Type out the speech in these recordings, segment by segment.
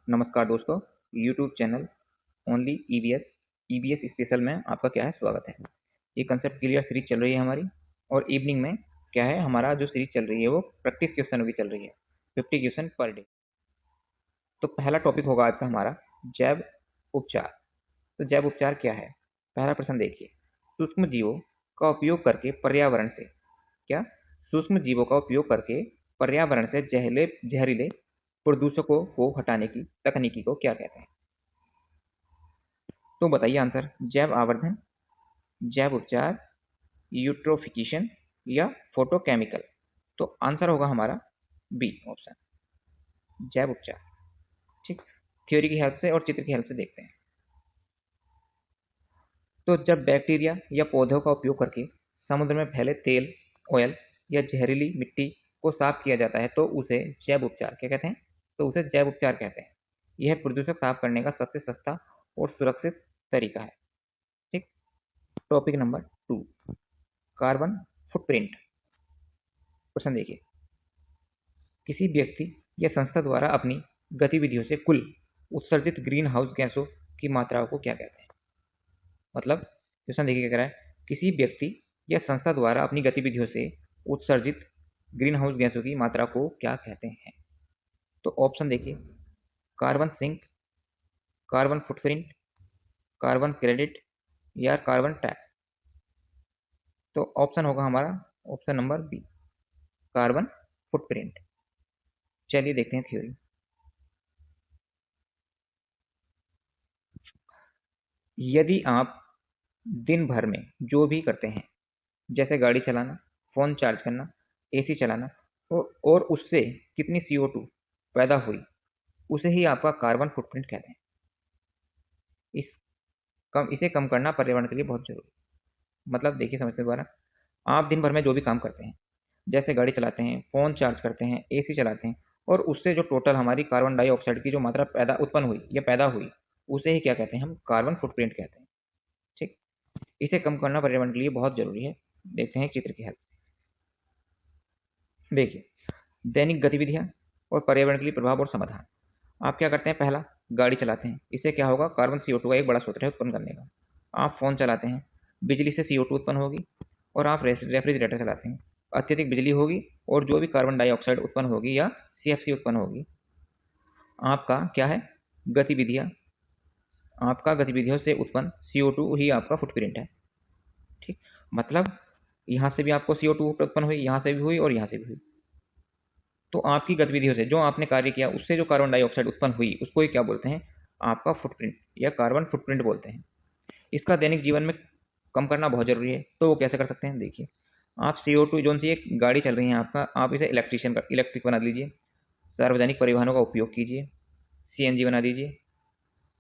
नमस्कार दोस्तों, YouTube channel only EVS special में आपका क्या है स्वागत है। ये कंसेप्ट क्लियर सीरीज चल रही है हमारी और इवनिंग में क्या है हमारा जो सीरीज चल रही है वो प्रैक्टिस क्वेश्चनों की चल रही है 50 क्वेश्चन पर डे। तो पहला टॉपिक होगा आज का हमारा जैव उपचार। तो जैव उपचार क्या है? पहला प्रश्न देखिए, सूक्ष्म जीवों का उपयोग करके पर्यावरण से क्या सूक्ष्म जीवों का उपयोग करके पर्यावरण से जहरीले प्रदूषकों को हटाने की तकनीकी को क्या कहते हैं? तो बताइए आंसर। जैव आवर्धन, जैव उपचार, यूट्रोफिकेशन या फोटोकेमिकल। तो आंसर होगा हमारा बी ऑप्शन, जैव उपचार। ठीक, थ्योरी की हेल्प से और चित्र की हेल्प से देखते हैं। तो जब बैक्टीरिया या पौधों का उपयोग करके समुद्र में फैले तेल, ऑयल या जहरीली मिट्टी को साफ किया जाता है तो उसे जैव उपचार क्या कहते हैं? तो उसे जैव उपचार कहते हैं। यह प्रदूषक साफ करने का सबसे सस्ता और सुरक्षित तरीका है। ठीक, टॉपिक नंबर 2, कार्बन फुटप्रिंट। प्रश्न देखिए, किसी व्यक्ति या संस्था द्वारा अपनी गतिविधियों से कुल उत्सर्जित ग्रीन हाउस गैसों की मात्रा को क्या कहते हैं? मतलब क्वेश्चन देखिए क्या कह रहा है, किसी व्यक्ति या संस्था द्वारा अपनी गतिविधियों से उत्सर्जित ग्रीन हाउस गैसों की मात्रा को क्या कहते हैं? तो ऑप्शन देखिए, carbon sink, carbon footprint, carbon credit या कार्बन टैक्स। तो ऑप्शन होगा हमारा option number B, carbon footprint. चलिए देखते हैं थ्योरी। यदि आप दिन भर में जो भी करते हैं, जैसे गाड़ी चलाना, फोन चार्ज करना, एसी चलाना और उससे कितनी CO2 पैदा हुई, उसे ही आपका कार्बन फुटप्रिंट कहते हैं। इसे कम करना पर्यावरण के लिए बहुत जरूरी। मतलब देखिए समझते द्वारा, आप दिन भर में जो भी काम करते हैं, जैसे गाड़ी चलाते हैं, फोन चार्ज करते हैं, एसी चलाते हैं और उससे जो टोटल हमारी कार्बन डाइऑक्साइड की जो मात्रा उत्पन्न हुई या पैदा हुई, उसे ही क्या कहते हैं? हम कार्बन फुटप्रिंट कहते हैं। ठीक, इसे कम करना पर्यावरण के लिए बहुत जरूरी है। देखते हैं चित्र की हेल्प। देखिए, दैनिक गतिविधियां और पर्यावरण के लिए प्रभाव और समाधान। आप क्या करते हैं? पहला, गाड़ी चलाते हैं, इससे क्या होगा? कार्बन CO2 का एक बड़ा स्रोत है उत्पन्न करने का। आप फोन चलाते हैं, बिजली से CO2 उत्पन्न होगी। और आप रेफ्रिजरेटर चलाते हैं, अत्यधिक बिजली होगी और जो भी कार्बन डाइऑक्साइड उत्पन्न होगी या CFC उत्पन्न होगी। आपका क्या है? गतिविधियां, आपका गतिविधियों से उत्पन्न CO2 ही आपका फुटप्रिंट है। ठीक, मतलब यहाँ से भी आपको CO2 उत्पन्न हुई, यहाँ से भी हुई और यहाँ से भी हुई। तो आपकी गतिविधियों से जो आपने कार्य किया उससे जो कार्बन डाइऑक्साइड उत्पन्न हुई उसको ही क्या बोलते हैं? आपका फुटप्रिंट या कार्बन फुटप्रिंट बोलते हैं। इसका दैनिक जीवन में कम करना बहुत जरूरी है। तो वो कैसे कर सकते हैं? देखिए, आप CO2 जो सी एक गाड़ी चल रही है आपका, आप इसे इलेक्ट्रिक बना लीजिए। सार्वजनिक परिवहनों का उपयोग कीजिए, CNG बना दीजिए।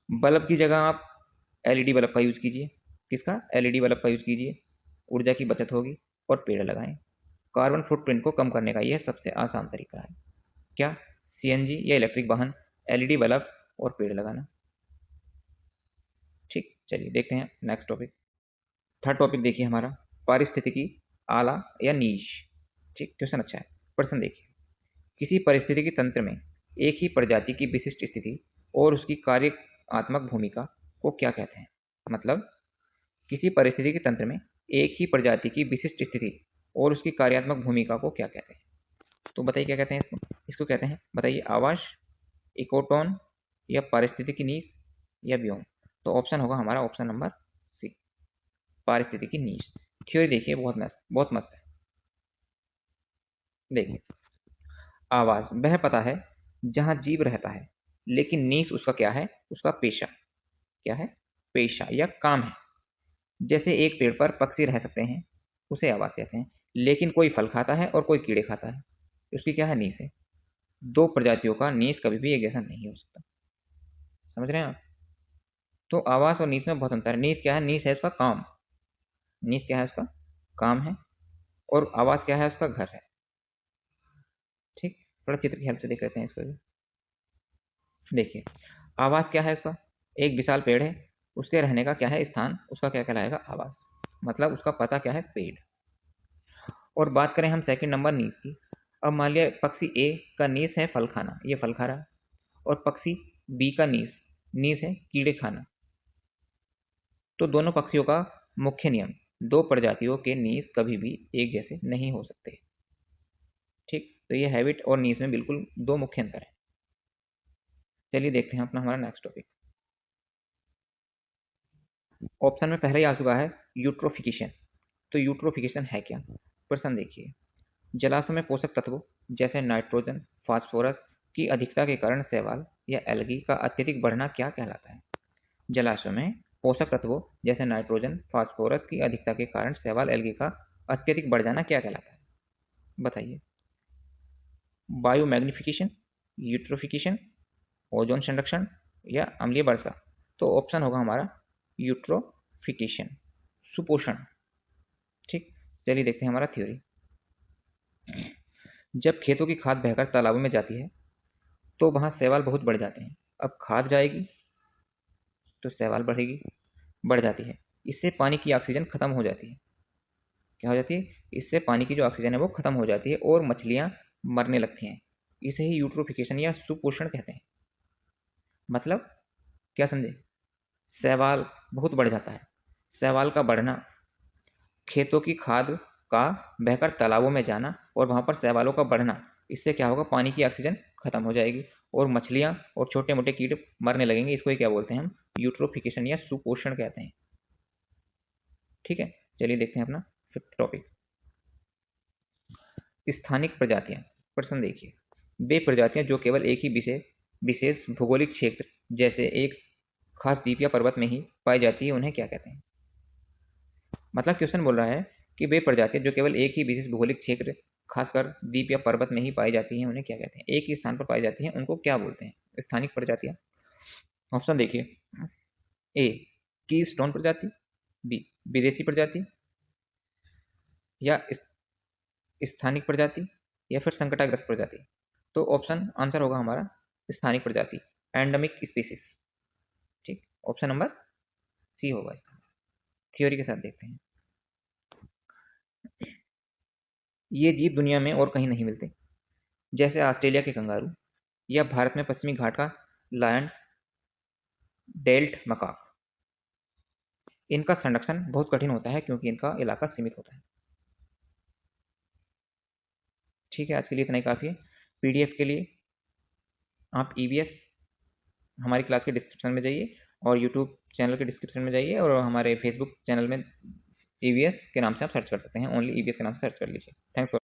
बल्ब की जगह आप LED बल्ब का यूज कीजिए। किसका? LED बल्ब का यूज कीजिए, ऊर्जा की बचत होगी। और पेड़ लगाएं। कार्बन फुटप्रिंट को कम करने का यह सबसे आसान तरीका है। क्या? CNG या इलेक्ट्रिक वाहन, LED बल्ब और पेड़ लगाना। ठीक, चलिए देखते हैं नेक्स्ट टॉपिक। थर्ड टॉपिक देखिए हमारा, पारिस्थितिकी आला या नीश। ठीक, क्वेश्चन अच्छा है। प्रश्न देखिए, किसी पारिस्थितिकी तंत्र में एक ही प्रजाति की विशिष्ट स्थिति और उसकी कार्यात्मक भूमिका को क्या कहते हैं? मतलब किसी पारिस्थितिकी तंत्र में एक ही प्रजाति की विशिष्ट स्थिति और उसकी कार्यात्मक भूमिका को क्या कहते हैं? तो बताइए क्या कहते हैं इसको? इसको कहते हैं, बताइए, आवास, इकोटोन या पारिस्थितिकी नीश या व्योम। तो ऑप्शन होगा हमारा ऑप्शन नंबर सी, पारिस्थितिकी नीश। थ्योरी देखिए, बहुत मस्त है। देखिए, आवास वह पता है जहां जीव रहता है, लेकिन नीश उसका क्या है? उसका पेशा। क्या है? पेशा या काम है। जैसे एक पेड़ पर पक्षी रह सकते हैं, उसे आवास कहते हैं, लेकिन कोई फल खाता है और कोई कीड़े खाता है, उसकी क्या है? नीश है। दो प्रजातियों का नीश कभी भी एक जैसा नहीं हो सकता। समझ रहे हैं आप? तो आवास और नीश में बहुत अंतर है। नीश क्या है? नीश है उसका काम। नीश क्या है? उसका काम है। और आवास क्या है? उसका घर है। ठीक, थोड़ा चित्र की हेल्प से देख लेते हैं इसको भी। देखिए, आवास क्या है? उसका एक विशाल पेड़ है, उसके रहने का क्या है? स्थान, उसका क्या कहलाएगा? आवास। मतलब उसका पता क्या है? पेड़। और बात करें हम सेकंड नंबर नीश की। अब मान लिया पक्षी ए का नीश है फल खाना, ये फल खा रहा है। और पक्षी बी का नीस, नीस है कीड़े खाना। तो दोनों पक्षियों का मुख्य नियम, दो प्रजातियों के नीस कभी भी एक जैसे नहीं हो सकते। ठीक, तो ये हैबिट और नीस में बिल्कुल दो मुख्य अंतर है। चलिए देखते हैं अपना हमारा नेक्स्ट टॉपिक। ऑप्शन में पहले ही आ चुका है यूट्रोफिकेशन। तो यूट्रोफिकेशन है क्या? प्रश्न देखिए, जलाशय में पोषक तत्वों जैसे नाइट्रोजन, फास्फोरस की अधिकता के कारण शैवाल या एल्गी का अत्यधिक बढ़ना क्या कहलाता है? जलाशय में पोषक तत्वों जैसे नाइट्रोजन, फास्फोरस की अधिकता के कारण शैवाल एल्गी का अत्यधिक बढ़ जाना क्या कहलाता है? बताइए। बायोमैग्निफिकेशन, यूट्रोफिकेशन, ओजोन संरक्षण या अम्लीय वर्षा? तो ऑप्शन होगा हमारा यूट्रोफिकेशन, सुपोषण। ठीक, चलिए देखते हैं हमारा थ्योरी। जब खेतों की खाद बहकर तालाबों में जाती है तो वहां शैवाल बहुत बढ़ जाते हैं। अब खाद जाएगी तो शैवाल बढ़ेगी, बढ़ जाती है। इससे पानी की ऑक्सीजन खत्म हो जाती है। क्या हो जाती है? इससे पानी की जो ऑक्सीजन है वो खत्म हो जाती है और मछलियां मरने लगती हैं। इसे ही यूट्रोफिकेशन या सुपोषण कहते हैं। मतलब क्या समझे? शैवाल बहुत बढ़ जाता है। शैवाल का बढ़ना, खेतों की खाद का बहकर तालाबों में जाना और वहां पर शैवालों का बढ़ना, इससे क्या होगा? पानी की ऑक्सीजन खत्म हो जाएगी और मछलियां और छोटे मोटे कीड़े मरने लगेंगे। इसको ही क्या बोलते हैं हम? यूट्रोफिकेशन या सुपोषण कहते हैं। ठीक है, चलिए देखते हैं अपना फिफ्थ टॉपिक, स्थानिक प्रजातियां। प्रश्न देखिए, वे प्रजातियां जो केवल एक ही विशेष भौगोलिक क्षेत्र जैसे एक खास द्वीप या पर्वत में ही पाई जाती है उन्हें क्या कहते हैं? मतलब क्वेश्चन बोल रहा है कि वे प्रजातियां जो केवल एक ही विशेष भौगोलिक क्षेत्र, खासकर द्वीप या पर्वत में ही पाई जाती हैं उन्हें क्या कहते हैं? एक ही स्थान पर पाई जाती हैं उनको क्या बोलते हैं? स्थानिक प्रजातियां। ऑप्शन देखिए, ए की स्टोन प्रजाति, बी विदेशी प्रजाति, या स्थानिक प्रजाति, या फिर संकटाग्रस्त प्रजाति। तो ऑप्शन आंसर होगा हमारा स्थानिक प्रजाति, एंडेमिक स्पीसीज। ठीक, ऑप्शन नंबर सी होगा। थ्योरी के साथ देखते हैं। ये जीव दुनिया में और कहीं नहीं मिलते, जैसे ऑस्ट्रेलिया के कंगारू या भारत में पश्चिमी घाट का लायन डेल्ट मकाक। इनका संरक्षण बहुत कठिन होता है क्योंकि इनका इलाका सीमित होता है। ठीक है, आज के लिए इतना ही काफ़ी है। पीडीएफ के लिए आप ईवीएस हमारी क्लास के डिस्क्रिप्शन में जाइए और यूट्यूब चैनल के डिस्क्रिप्शन में जाइए और हमारे फेसबुक चैनल में ईवीएस के नाम से आप सर्च कर सकते हैं। ओनली ईवीएस के नाम से सर्च कर लीजिए। Thanks for